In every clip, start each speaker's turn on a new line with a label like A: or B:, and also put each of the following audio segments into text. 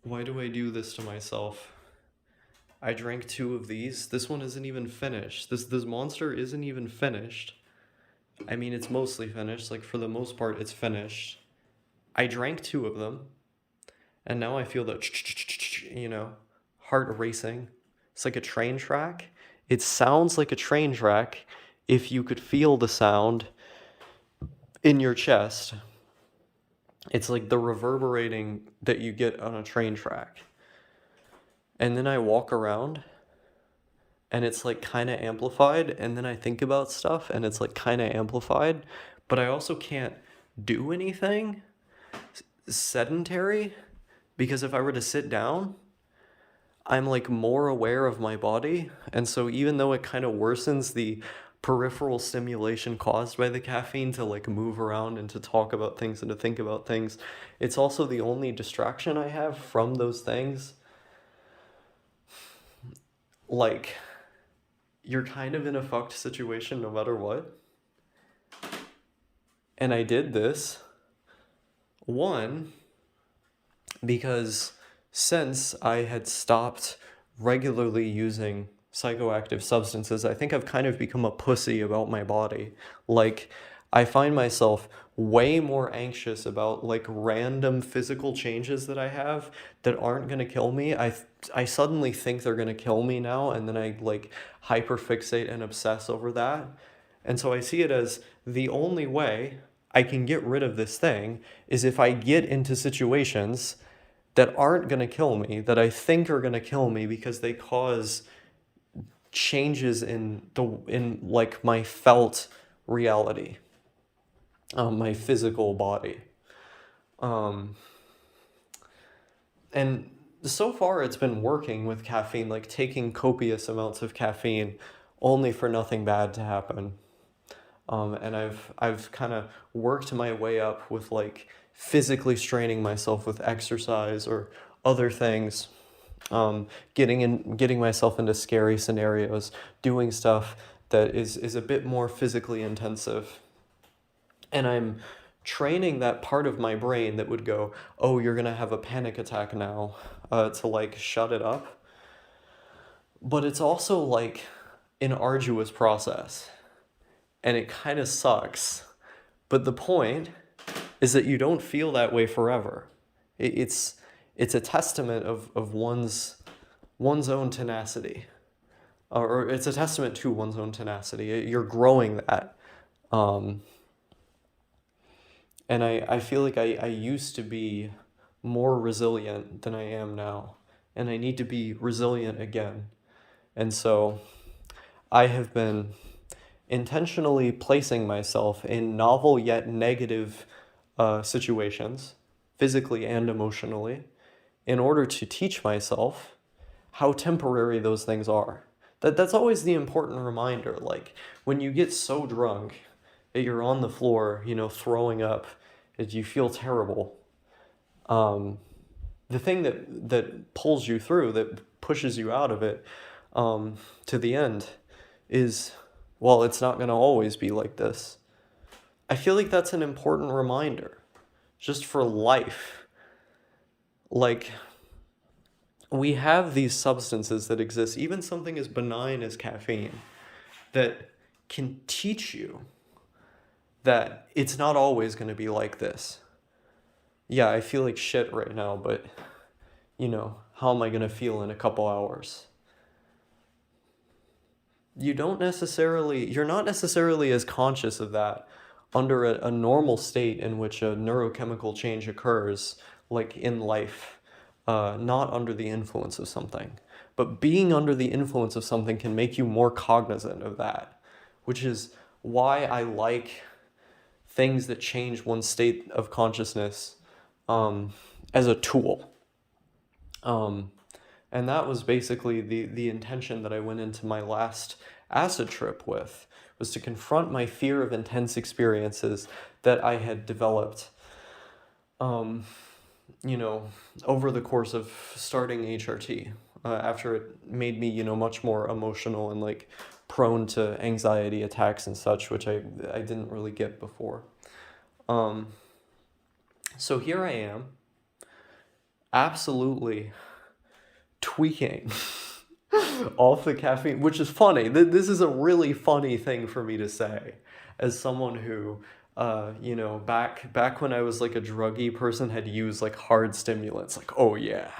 A: Why do I do this to myself? I drank two of these. This one isn't even finished. This monster isn't even finished. I mean, it's mostly finished. Like, for the most part, it's finished. I drank two of them, and now I feel the, heart racing. It's like a train track. It sounds like a train track if you could feel the sound in your chest. It's like the reverberating that you get on a train track. And then I walk around and it's like kind of amplified, and then I think about stuff and it's like kind of amplified, but I also can't do anything sedentary because if I were to sit down, I'm like more aware of my body. And so even though it kind of worsens the peripheral stimulation caused by the caffeine to like move around and to talk about things and to think about things, it's also the only distraction I have from those things. Like, you're kind of in a fucked situation no matter what. And I did this, one, because since I had stopped regularly using psychoactive substances, I think I've kind of become a pussy about my body. Like, I find myself way more anxious about like random physical changes that I have that aren't gonna kill me. I suddenly think they're gonna kill me now, and then I like hyperfixate and obsess over that. And so I see it as the only way I can get rid of this thing is if I get into situations that aren't going to kill me, that I think are going to kill me because they cause changes in like my felt reality, my physical body. Um, and so far it's been working with caffeine, like taking copious amounts of caffeine only for nothing bad to happen. And I've kind of worked my way up with like physically straining myself with exercise or other things, getting myself into scary scenarios, doing stuff that is a bit more physically intensive. And I'm training that part of my brain that would go, oh, you're gonna have a panic attack now, to like shut it up. But it's also like an arduous process, and it kind of sucks. But the point is that you don't feel that way forever. It's it's a testament of one's own tenacity, or it's a testament to one's own tenacity. You're growing that, um, and I feel like I used to be more resilient than I am now, and I need to be resilient again. And so I have been intentionally placing myself in novel yet negative situations, physically and emotionally, in order to teach myself how temporary those things are. That's always the important reminder. Like, when you get so drunk that you're on the floor, throwing up, that you feel terrible. Um, the thing that pulls you through, that pushes you out of it, to the end, is, well, it's not going to always be like this. I feel like that's an important reminder, just for life. Like, we have these substances that exist, even something as benign as caffeine, that can teach you that it's not always going to be like this. Yeah, I feel like shit right now, but, how am I going to feel in a couple hours? You're not necessarily as conscious of that under a normal state in which a neurochemical change occurs, like in life, not under the influence of something. But being under the influence of something can make you more cognizant of that, which is why I like things that change one's state of consciousness, as a tool. Um, and that was basically the intention that I went into my last acid trip with, was to confront my fear of intense experiences that I had developed, um, you know, over the course of starting HRT, after it made me, much more emotional and like prone to anxiety attacks and such, which I didn't really get before. Um, so here I am. absolutely tweaking off the caffeine, which is funny. This is a really funny thing for me to say, as someone who, back when I was like a druggy person, had used like hard stimulants. Like, oh yeah,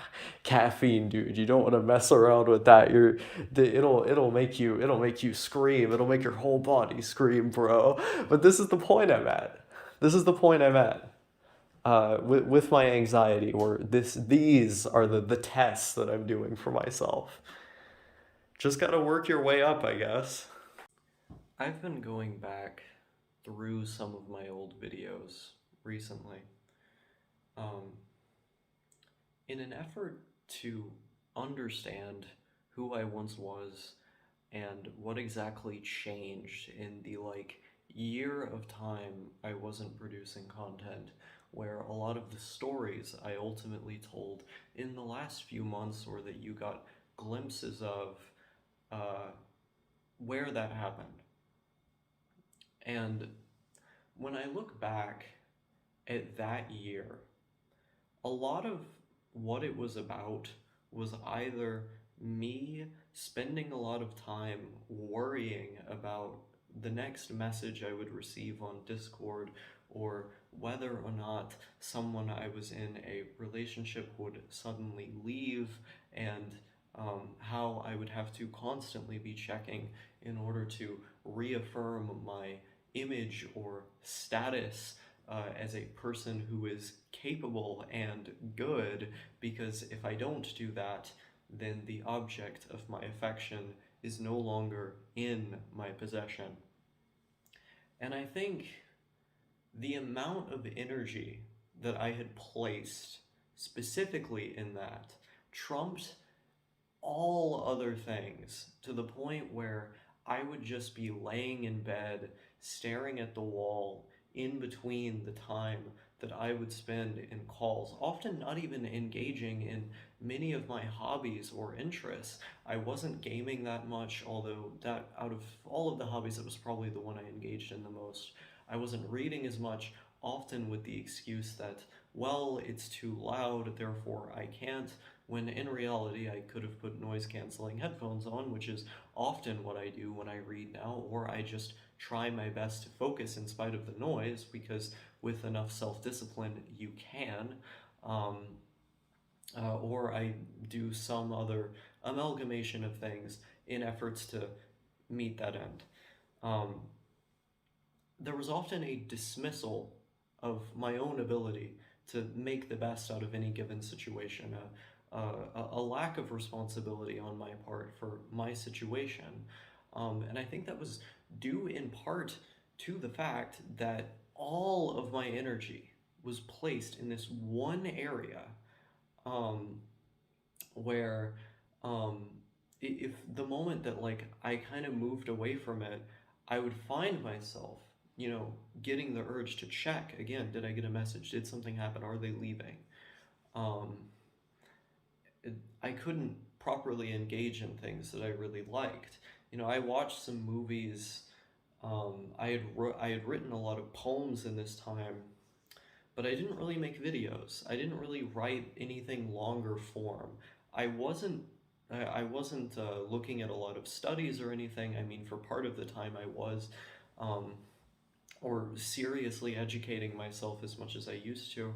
A: caffeine, dude. You don't want to mess around with that. It'll make you scream. It'll make your whole body scream, bro. But this is the point I'm at. This is the point I'm at. With my anxiety, or these are the tests that I'm doing for myself. Just gotta work your way up, I guess. I've been going back through some of my old videos recently, um, in an effort to understand who I once was and what exactly changed in the like year of time I wasn't producing content, where a lot of the stories I ultimately told in the last few months, or that you got glimpses of, uh, where that happened. And when I look back at that year, a lot of what it was about was either me spending a lot of time worrying about the next message I would receive on Discord, or whether or not someone I was in a relationship would suddenly leave, and how I would have to constantly be checking in order to reaffirm my image or status as a person who is capable and good, because if I don't do that, then the object of my affection is no longer in my possession. And I think the amount of energy that I had placed specifically in that trumped all other things, to the point where I would just be laying in bed, staring at the wall in between the time that I would spend in calls, often not even engaging in many of my hobbies or interests. I wasn't gaming that much, although that out of all of the hobbies, it was probably the one I engaged in the most. I wasn't reading as much, often with the excuse that, well, it's too loud, therefore I can't, when in reality I could have put noise canceling headphones on, which is often what I do when I read now, or I just try my best to focus in spite of the noise, because with enough self discipline, you can. Um, or I do some other amalgamation of things in efforts to meet that end. Um, there was often a dismissal of my own ability to make the best out of any given situation, a lack of responsibility on my part for my situation. And I think that was due in part to the fact that all of my energy was placed in this one area, um, where um, if the moment that like I kind of moved away from it, I would find myself, getting the urge to check again. Did I get a message? Did something happen? Are they leaving? Um, I couldn't properly engage in things that I really liked. I watched some movies. I had written a lot of poems in this time, but I didn't really make videos. I didn't really write anything longer form. I wasn't I wasn't looking at a lot of studies or anything. I mean, for part of the time I was, um, or seriously educating myself as much as I used to.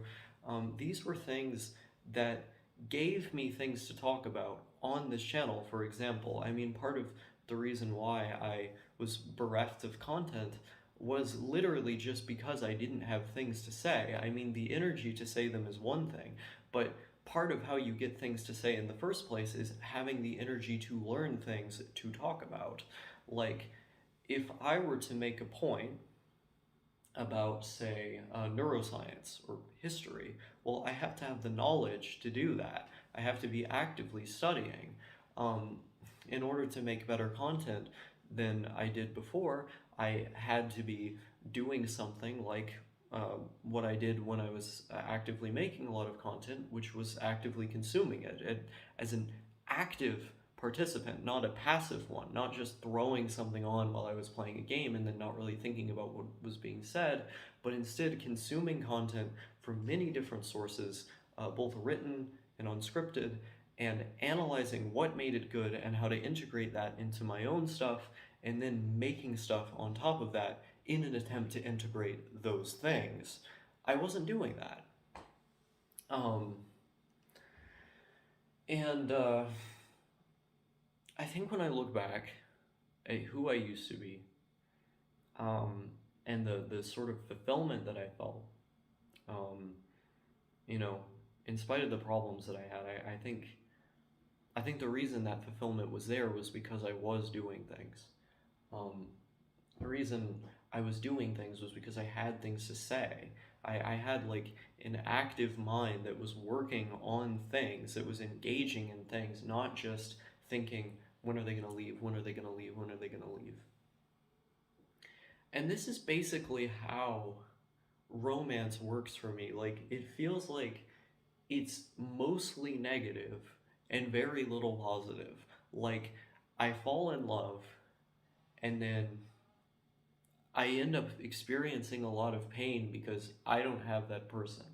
A: These were things that gave me things to talk about on this channel, for example. I mean, part of the reason why I was bereft of content was literally just because I didn't have things to say. I mean, the energy to say them is one thing, but part of how you get things to say in the first place is having the energy to learn things to talk about. Like, if I were to make a point about, say, neuroscience or history, well, I have to have the knowledge to do that. I have to be actively studying. Um, in order to make better content than I did before, I had to be doing something like what I did when I was actively making a lot of content, which was actively consuming it as an active participant, not a passive one, not just throwing something on while I was playing a game and then not really thinking about what was being said, but instead consuming content from many different sources, both written and unscripted, and analyzing what made it good and how to integrate that into my own stuff, and then making stuff on top of that in an attempt to integrate those things. I wasn't doing that. Um, and I think when I look back at who I used to be, um, and the sort of fulfillment that I felt, um, you know, in spite of the problems that I had, I think the reason that fulfillment was there was because I was doing things. Um, the reason I was doing things was because I had things to say. I had like an active mind that was working on things, that was engaging in things, not just thinking, when are they going to leave? When are they going to leave? When are they going to leave? And this is basically how romance works for me. Like, it feels like it's mostly negative and very little positive. Like, I fall in love and then I end up experiencing a lot of pain because I don't have that person.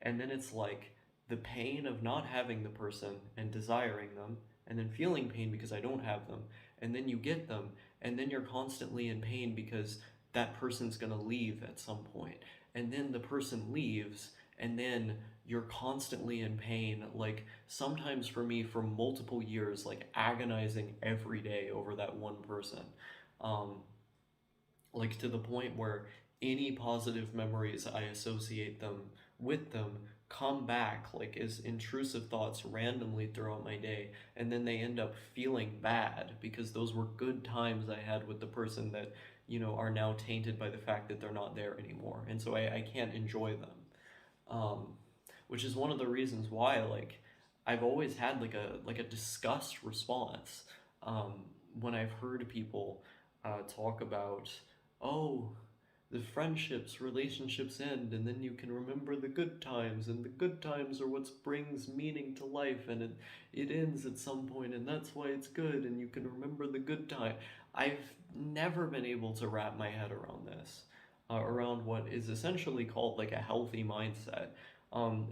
A: And then it's like the pain of not having the person and desiring them, and then feeling pain because I don't have them. And then you get them, and then you're constantly in pain because that person's gonna leave at some point. And then the person leaves, and then you're constantly in pain. Like sometimes for me, for multiple years, like agonizing every day over that one person. Um, like to the point where any positive memories I associate them with them come back like as intrusive thoughts randomly throughout my day, and then they end up feeling bad because those were good times I had with the person that, you know, are now tainted by the fact that they're not there anymore, and so I can't enjoy them. um, which is one of the reasons why like I've always had like a disgust response when I've heard people talk about, oh, the friendships, relationships end, and then you can remember the good times, and the good times are what brings meaning to life, and it ends at some point, and that's why it's good, and you can remember the good time. I've never been able to wrap my head around this, around what is essentially called like a healthy mindset.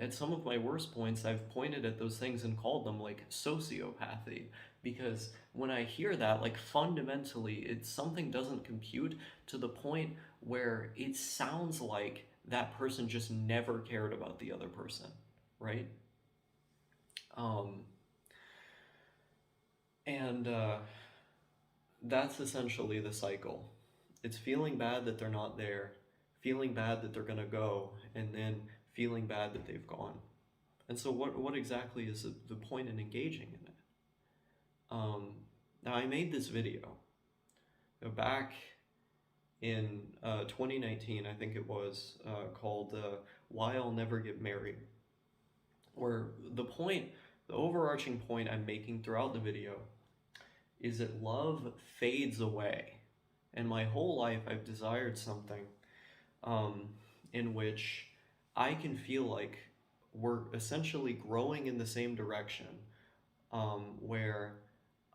A: At some of my worst points, I've pointed at those things and called them like sociopathy, because when I hear that, like fundamentally, it's something doesn't compute to the point where it sounds like that person just never cared about the other person, right? Um, and That's essentially the cycle. It's feeling bad that they're not there, feeling bad that they're gonna go, and then feeling bad that they've gone. And so, what exactly is the point in engaging in it? Now, I made this video back in 2019, I think it was, called Why I'll Never Get Married, where the overarching point I'm making throughout the video is that love fades away. And my whole life I've desired something um, in which I can feel like we're essentially growing in the same direction, where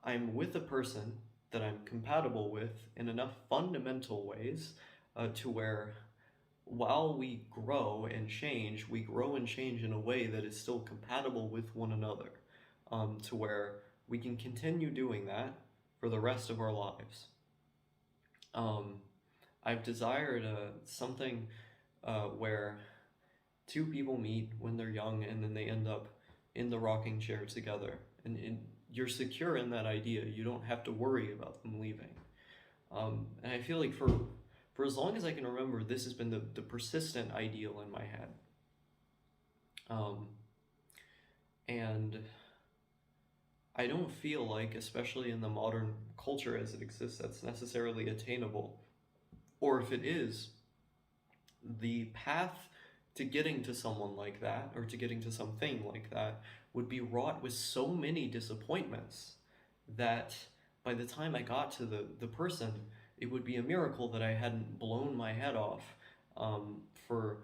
A: I'm with a person that I'm compatible with in enough fundamental ways to where while we we grow and change in a way that is still compatible with one another, to where we can continue doing that for the rest of our lives. Um, I've desired something where two people meet when they're young and then they end up in the rocking chair together. And you're secure in that idea. You don't have to worry about them leaving. And I feel like for as long as I can remember, this has been the persistent ideal in my head. Um, and I don't feel like, especially in the modern culture as it exists, that's necessarily attainable. Or if it is, the path to getting to someone like that, or to getting to something like that, would be wrought with so many disappointments that by the time I got to the person, it would be a miracle that I hadn't blown my head off for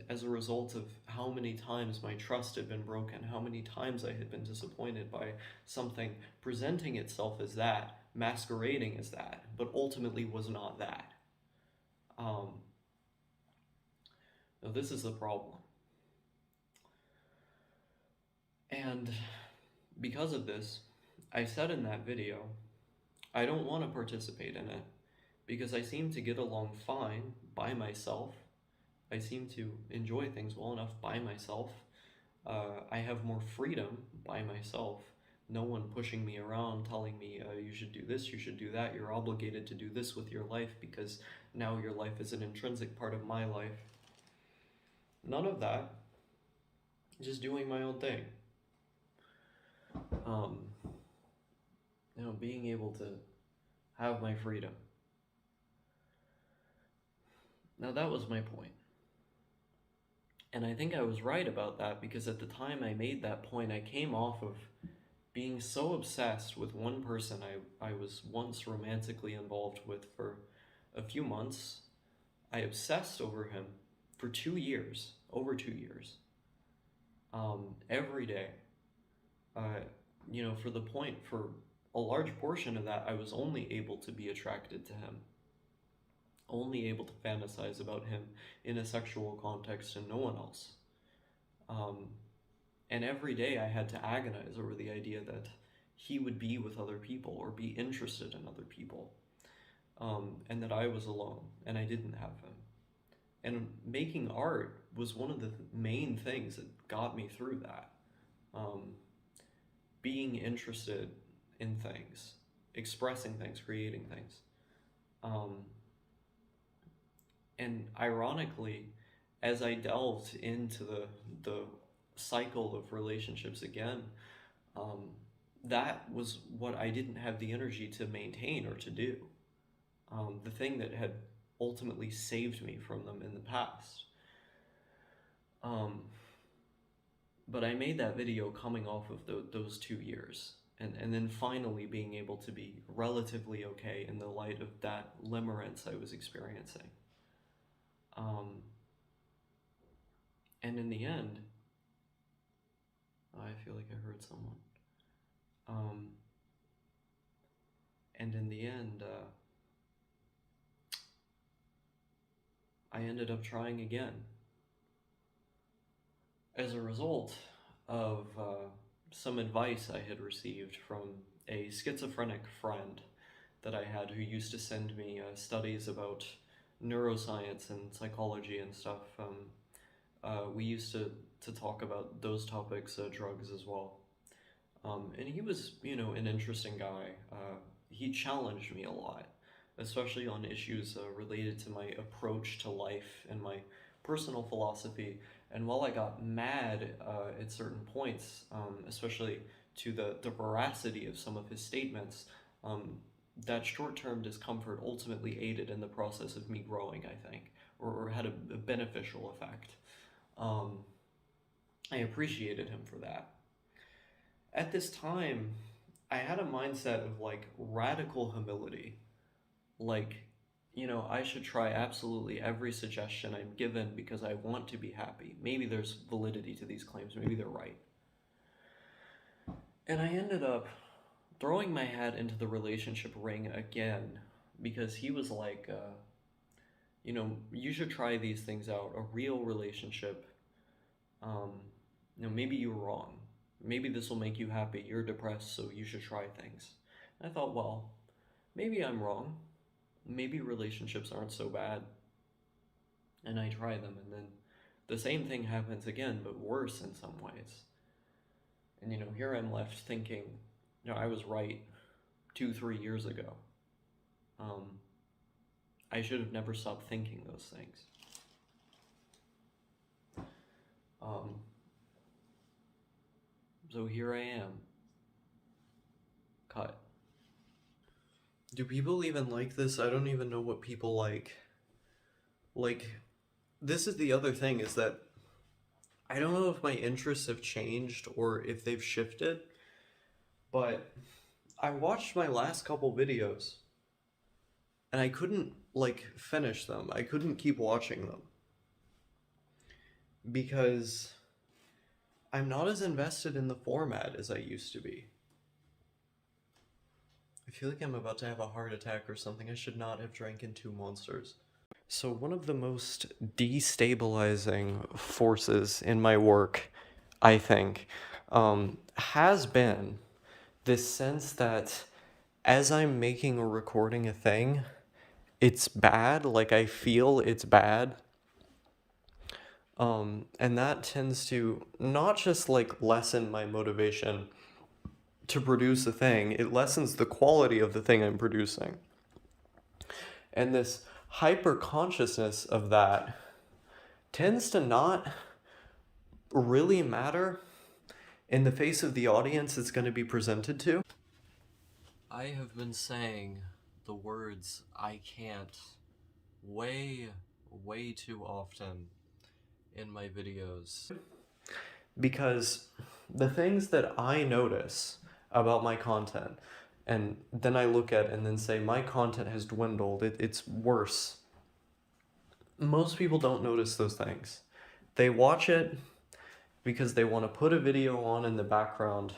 A: as a result of how many times my trust had been broken, how many times I had been disappointed by something presenting itself as that, masquerading as that, but ultimately was not that. Um, Now, this is the problem. And because of this, I said in that video, I don't want to participate in it because I seem to get along fine by myself. I seem to enjoy things well enough by myself. I have more freedom by myself. No one pushing me around, telling me, you should do this, you should do that, you're obligated to do this with your life because now your life is an intrinsic part of my life. None of that. Just doing my own thing. Um, being able to have my freedom. Now, that was my point. And I think I was right about that because at the time I made that point, I came off of being so obsessed with one person I was once romantically involved with for a few months. I obsessed over him for 2 years, over 2 years, every day. For the point, for a large portion of that, I was only able to be attracted to him, only able to fantasize about him in a sexual context and no one else. And every day I had to agonize over the idea that he would be with other people or be interested in other people, and that I was alone and I didn't have him. And making art was one of the main things that got me through that. Being interested in things, expressing things, creating things. And ironically, as I delved into the cycle of relationships again, that was what I didn't have the energy to maintain or to do. The thing that had ultimately saved me from them in the past. But I made that video coming off of those 2 years, and then finally being able to be relatively okay in the light of that limerence I was experiencing. And in the end, I feel like I heard someone. And in the end, I ended up trying again. As a result of some advice I had received from a schizophrenic friend that I had who used to send me studies about neuroscience and psychology and stuff. We used to talk about those topics, drugs as well. And he was, an interesting guy. He challenged me a lot, especially on issues related to my approach to life and my personal philosophy. And while I got mad at certain points, especially to the veracity of some of his statements, that short-term discomfort ultimately aided in the process of me growing, I think, or had a beneficial effect. I appreciated him for that. At this time, I had a mindset of like radical humility. Like, I should try absolutely every suggestion I'm given because I want to be happy. Maybe there's validity to these claims, maybe they're right. And I ended up throwing my hat into the relationship ring again because he was like, you should try these things out. A real relationship. Maybe you were wrong. Maybe this will make you happy. You're depressed, so you should try things. And I thought, well, maybe I'm wrong. Maybe relationships aren't so bad. And I try them, and then the same thing happens again, but worse in some ways. And here I'm left thinking, I was right 2-3 years ago. I should have never stopped thinking those things. So here I am. Cut. Do people even like this? I don't even know what people like. Like, this is the other thing, is that I don't know if my interests have changed or if they've shifted, but I watched my last couple videos and I couldn't, finish them. I couldn't keep watching them because I'm not as invested in the format as I used to be. I feel like I'm about to have a heart attack or something. I should not have drank in 2 monsters. So one of the most destabilizing forces in my work, I think, has been this sense that as I'm making or recording a thing, it's bad, like I feel it's bad. And that tends to not just like lessen my motivation to produce a thing, it lessens the quality of the thing I'm producing. And this hyper consciousness of that tends to not really matter in the face of the audience it's going to be presented to. I have been saying the words "I can't" way, way too often in my videos. Because the things that I notice about my content, and then I look at and then say, my content has dwindled, it's worse. Most people don't notice those things. They watch it because they want to put a video on in the background.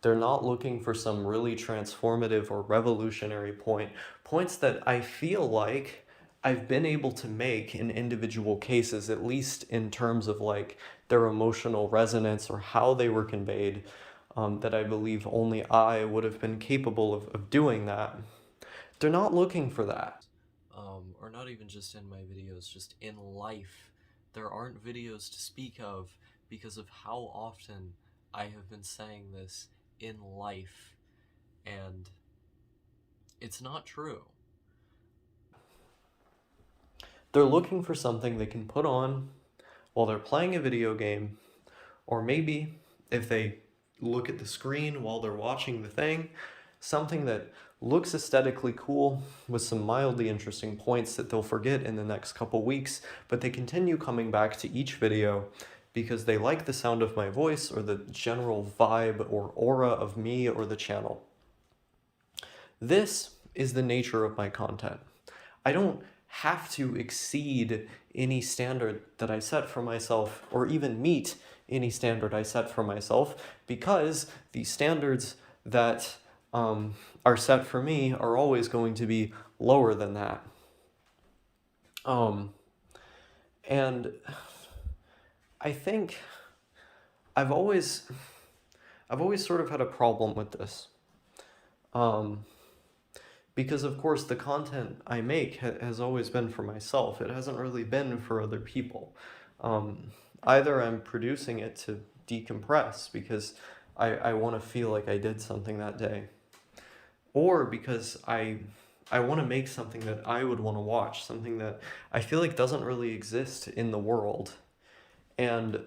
A: They're not looking for some really transformative or revolutionary points that I feel like I've been able to make in individual cases, at least in terms of like their emotional resonance or how they were conveyed, that I believe only I would have been capable of doing that. They're not looking for that. Or not even just in my videos, just in life. There aren't videos to speak of because of how often I have been saying this in life, and it's not true. They're looking for something they can put on while they're playing a video game, or maybe if they look at the screen while they're watching the thing, something that looks aesthetically cool with some mildly interesting points that they'll forget in the next couple weeks, but they continue coming back to each video because they like the sound of my voice or the general vibe or aura of me or the channel. This is the nature of my content. I don't have to exceed any standard that I set for myself or even meet any standard I set for myself, because the standards that are set for me are always going to be lower than that. And I think I've always sort of had a problem with this. Because of course the content I make has always been for myself. It hasn't really been for other people. Either I'm producing it to decompress because I want to feel like I did something that day, or because I want to make something that I would want to watch, something that I feel like doesn't really exist in the world. And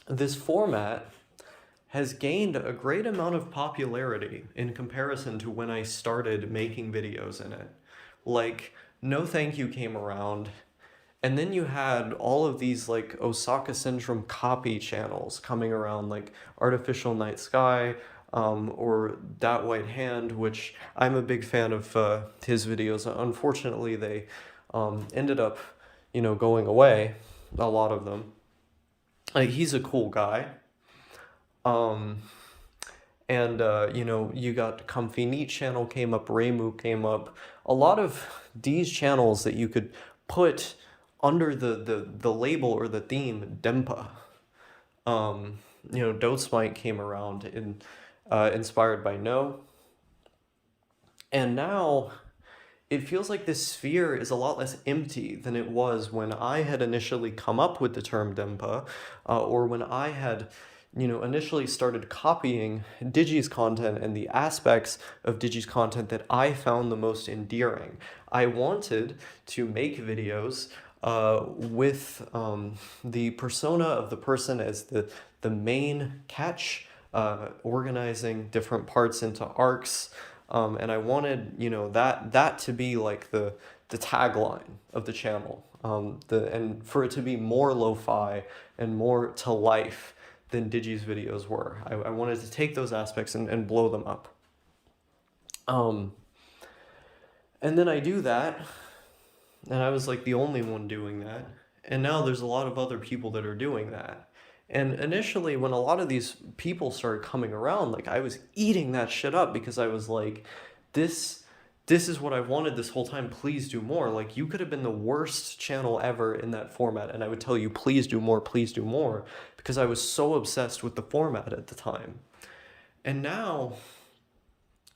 A: this format has gained a great amount of popularity in comparison to when I started making videos in it. Like, No Thank You came around, and then you had all of these like Osaka Syndrome copy channels coming around, like Artificial Night Sky, or That White Hand, which I'm a big fan of his videos. Unfortunately, they ended up, going away, a lot of them. He's a cool guy. And you got Comfy Neat channel came up, Reimu came up. A lot of these channels that you could put under the label or the theme Dempa. Dotesmite came around in inspired by No. And now it feels like this sphere is a lot less empty than it was when I had initially come up with the term Dempa, or when I had initially started copying Digi's content and the aspects of Digi's content that I found the most endearing. I wanted to make videos with the persona of the person as the main catch, organizing different parts into arcs, and I wanted that to be like the tagline of the channel, and for it to be more lo-fi and more to life than Digi's videos were. I wanted to take those aspects and blow them up. And then I do that, and I was like the only one doing that. And now there's a lot of other people that are doing that. And initially, when a lot of these people started coming around, like I was eating that shit up because I was like, this this is what I've wanted this whole time. Please do more. Like, you could have been the worst channel ever in that format, and I would tell you, please do more, because I was so obsessed with the format at the time. And now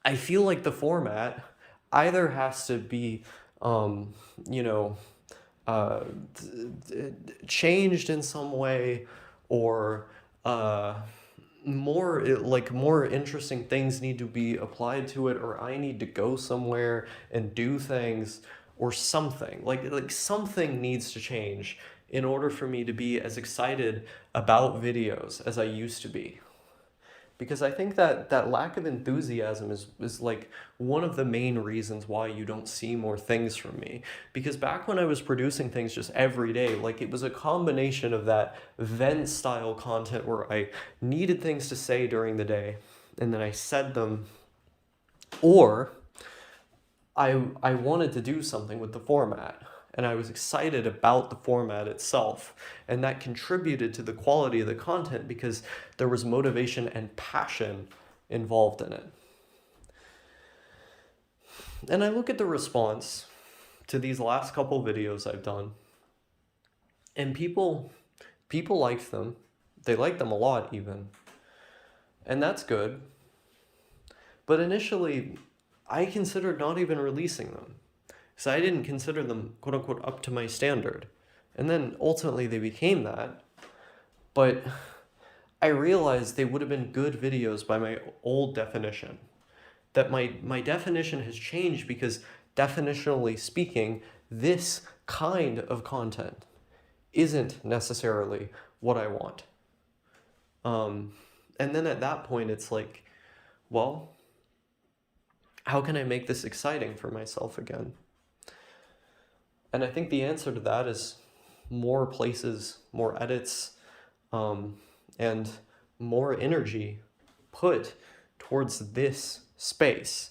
A: I feel like the format either has to be, um, you know, uh, changed in some way, or uh, more interesting things need to be applied to it, or I need to go somewhere and do things, or something like something needs to change in order for me to be as excited about videos as I used to be. Because I think that that lack of enthusiasm is like one of the main reasons why you don't see more things from me. Because back when I was producing things just every day, like, it was a combination of that vent style content where I needed things to say during the day and then I said them, or I wanted to do something with the format, and I was excited about the format itself, and that contributed to the quality of the content because there was motivation and passion involved in it. And I look at the response to these last couple videos I've done, and people liked them. They liked them a lot even. And that's good. But initially, I considered not even releasing them. So I didn't consider them, quote unquote, up to my standard. And then ultimately they became that. But I realized they would have been good videos by my old definition. That my definition has changed because, definitionally speaking, this kind of content isn't necessarily what I want. And then at that point, it's like, well, how can I make this exciting for myself again? And I think the answer to that is more places, more edits, and more energy put towards this space,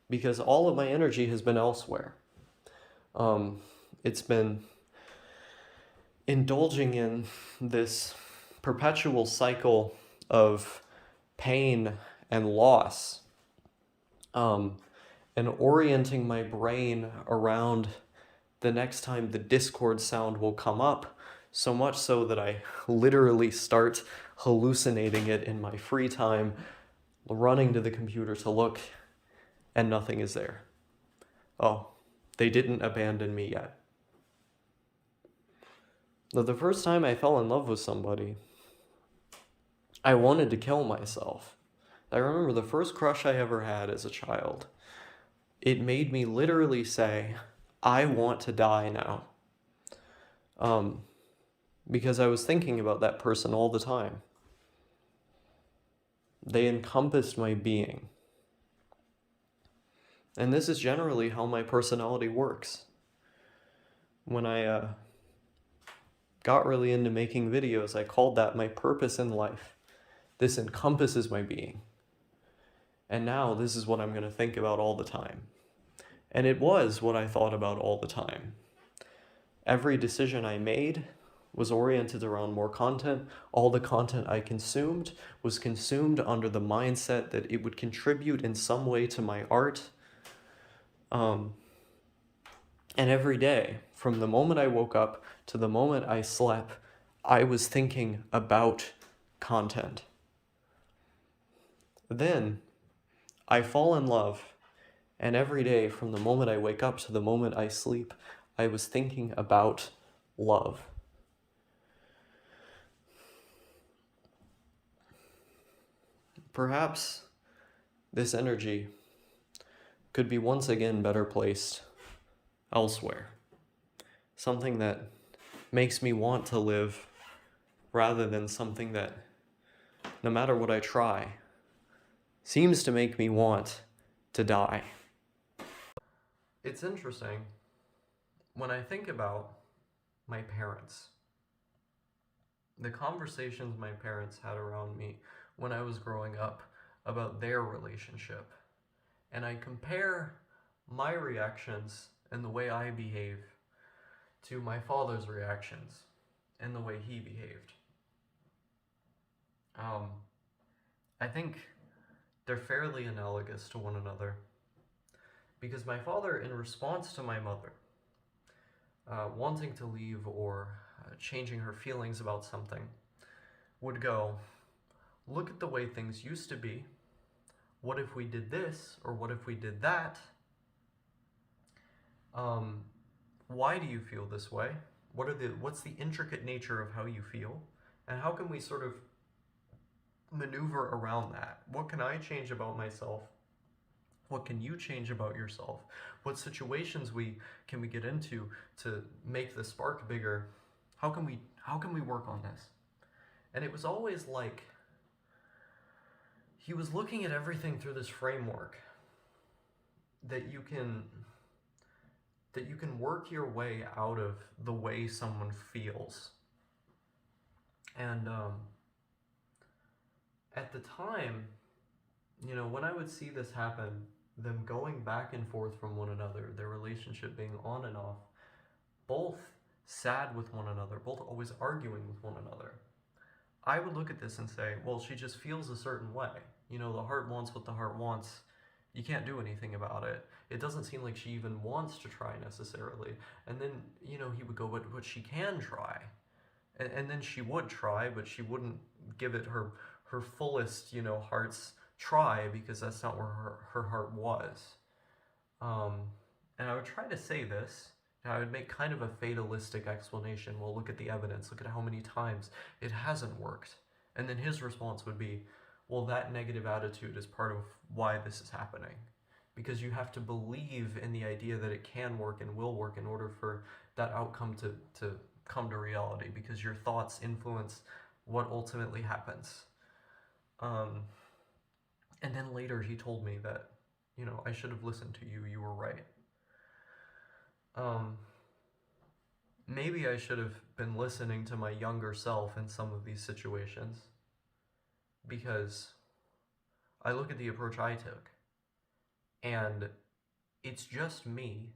A: because all of my energy has been elsewhere. It's been indulging in this perpetual cycle of pain and loss, and orienting my brain around the next time the Discord sound will come up, so much so that I literally start hallucinating it in my free time, running to the computer to look, and nothing is there. Oh, they didn't abandon me yet. The first time I fell in love with somebody, I wanted to kill myself. I remember the first crush I ever had as a child. It made me literally say, I want to die now. Because I was thinking about that person all the time. They encompassed my being. And this is generally how my personality works. When I got really into making videos, I called that my purpose in life. This encompasses my being. And now this is what I'm going to think about all the time. And it was what I thought about all the time. Every decision I made was oriented around more content. All the content I consumed was consumed under the mindset that it would contribute in some way to my art. And every day, from the moment I woke up to the moment I slept, I was thinking about content. Then I fall in love, and every day, from the moment I wake up to the moment I sleep, I was thinking about love. Perhaps this energy could be once again better placed elsewhere. Something that makes me want to live, rather than something that, no matter what I try, seems to make me want to die. It's interesting when I think about my parents, the conversations my parents had around me when I was growing up about their relationship, and I compare my reactions and the way I behave to my father's reactions and the way he behaved. I think they're fairly analogous to one another. Because my father, in response to my mother, wanting to leave or changing her feelings about something, would go, look at the way things used to be. What if we did this, or what if we did that? Why do you feel this way? What's the intricate nature of how you feel? And how can we sort of maneuver around that? What can I change about myself? What can you change about yourself? What situations can we get into to make the spark bigger? How can we work on this? And it was always like he was looking at everything through this framework that you can work your way out of the way someone feels. And at the time, when I would see this happen, them going back and forth from one another, their relationship being on and off, both sad with one another, both always arguing with one another, I would look at this and say, well, she just feels a certain way. The heart wants what the heart wants. You can't do anything about it. It doesn't seem like she even wants to try necessarily. And then, he would go, but she can try. And then she would try, but she wouldn't give it her fullest, heart's try, because that's not where her heart was. And I would try to say this, and I would make kind of a fatalistic explanation. Well, look at the evidence. Look at how many times it hasn't worked. And then his response would be, well, that negative attitude is part of why this is happening. Because you have to believe in the idea that it can work and will work in order for that outcome to come to reality, because your thoughts influence what ultimately happens. And then later he told me that, I should have listened to you. You were right. Maybe I should have been listening to my younger self in some of these situations, because I look at the approach I took, and it's just me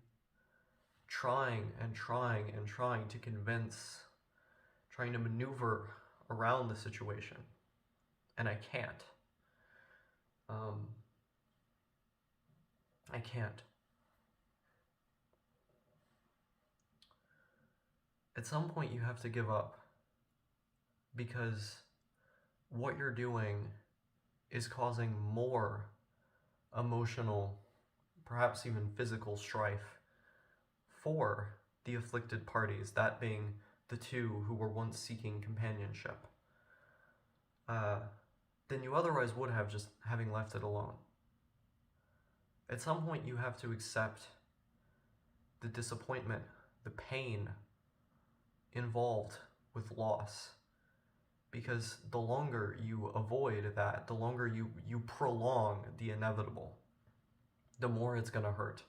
A: trying and trying and trying to convince, trying to maneuver around the situation, and I can't. I can't. At some point you have to give up, because what you're doing is causing more emotional, perhaps even physical strife for the afflicted parties, that being the two who were once seeking companionship, than you otherwise would have just having left it alone. At some point you have to accept the disappointment, the pain involved with loss, because the longer you avoid that, the longer you prolong the inevitable, the more it's going to hurt.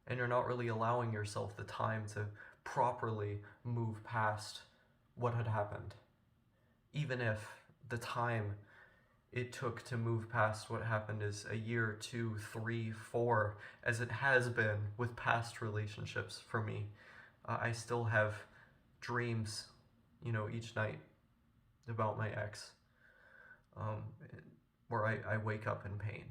A: And you're not really allowing yourself the time to properly move past what had happened. Even if the time it took to move past what happened is a year, 2, 3, 4, as it has been with past relationships for me. I still have dreams, each night about my ex, where I wake up in pain.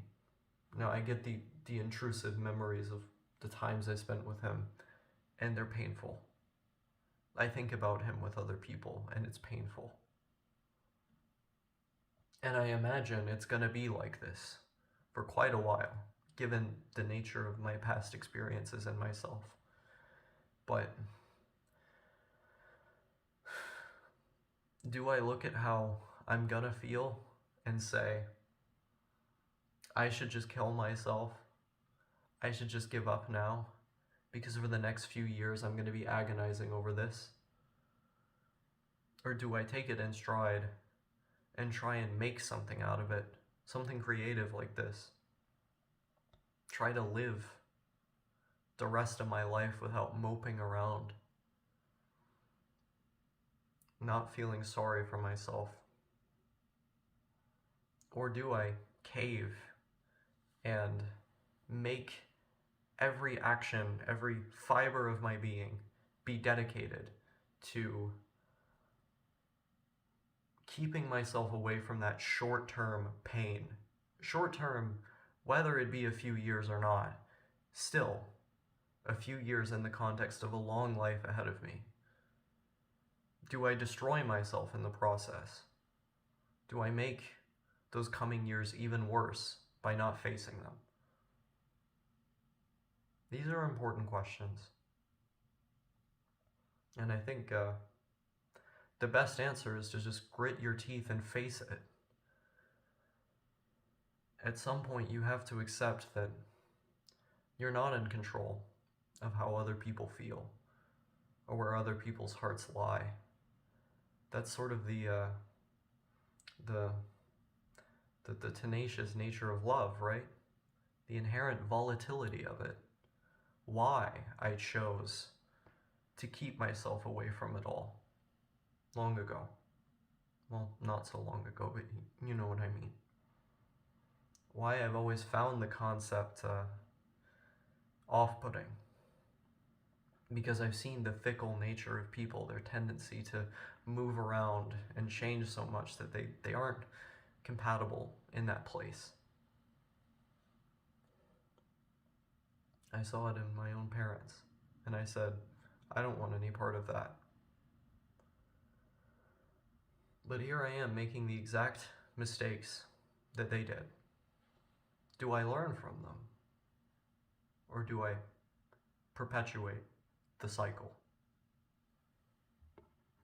A: Now, I get the intrusive memories of the times I spent with him, and they're painful. I think about him with other people, and it's painful. And I imagine it's going to be like this for quite a while, given the nature of my past experiences and myself. But do I look at how I'm going to feel and say, I should just kill myself? I should just give up now? Because for the next few years I'm going to be agonizing over this? Or do I take it in stride and try and make something out of it, something creative like this? Try to live the rest of my life without moping around, not feeling sorry for myself? Or do I cave and make every action, every fiber of my being be dedicated to keeping myself away from that short-term pain? Short-term, whether it be a few years or not, Still, a few years in the context of a long life ahead of me. Do I destroy myself in the process? Do I make those coming years even worse by not facing them? These are important questions. And I think the best answer is to just grit your teeth and face it. At some point, you have to accept that you're not in control of how other people feel or where other people's hearts lie. That's sort of the tenacious nature of love, right? The inherent volatility of it. Why I chose to keep myself away from it all long ago. Well, not so long ago, but you know what I mean. Why I've always found the concept off-putting. Because I've seen the fickle nature of people, their tendency to move around and change so much that they aren't compatible in that place. I saw it in my own parents, and I said, I don't want any part of that. But here I am making the exact mistakes that they did. Do I learn from them? Or do I perpetuate the cycle?